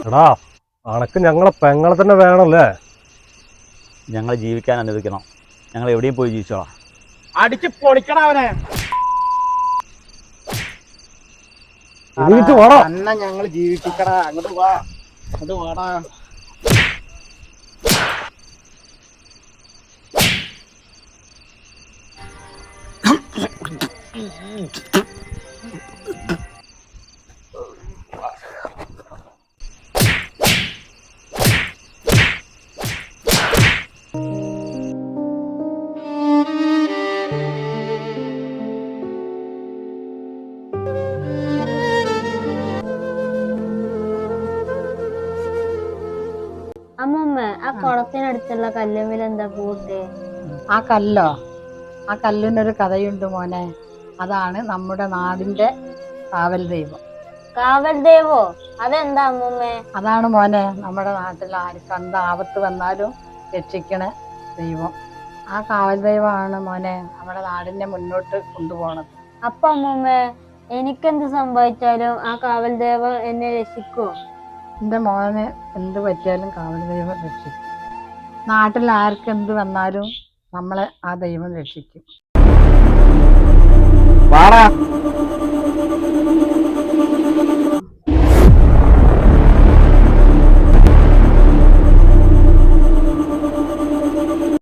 എടാ, അണക്ക് ഞങ്ങളെ പെങ്ങളെ തന്നെ വേണമല്ലേ? ഞങ്ങൾ ജീവിക്കാൻ അനുവദിക്കണം. ഞങ്ങൾ എവിടെയും പോയി ജീവിച്ചോളാം. അടിച്ച് പൊളിക്കണം അവനെ. അന്ന ഞങ്ങൾ ജീവിപ്പിക്കടാ. അങ്ങോട്ട് വാ, അങ്ങോട്ട് വാടാ. അമ്മമ്മ, ആ കുളത്തിനടുത്തുള്ള കല്ലുമ്മിൽ എന്താ പൂട്ട്? ആ കല്ലോ, ആ കല്ലിനൊരു കഥയുണ്ട് മോനെ. അതാണ് നമ്മുടെ നാടിന്റെ കാവൽ ദൈവം. കാവൽ ദേവോ? അതെന്താ അമ്മമ്മേ? അതാണ് മോനെ നമ്മുടെ നാട്ടിൽ ആർക്ക് എന്ത് ആപത്ത് വന്നാലും രക്ഷിക്കണ ദൈവം. ആ കാവൽ ദൈവമാണ് മോനെ നമ്മുടെ നാടിനെ മുന്നോട്ട് കൊണ്ടുപോണത്. അപ്പൊ അമ്മമ്മേ, എനിക്കെന്ത് സംഭവിച്ചാലും ആ കാവൽ ദേവൻ എന്നെ രക്ഷിക്കുവോ? എൻ്റെ മോനെ എന്ത് പറ്റിയാലും കാവൽ ദൈവം രക്ഷിക്കും. നാട്ടിൽ ആർക്ക് എന്ത് വന്നാലും നമ്മളെ ആ ദൈവം രക്ഷിക്കും. വാടാ.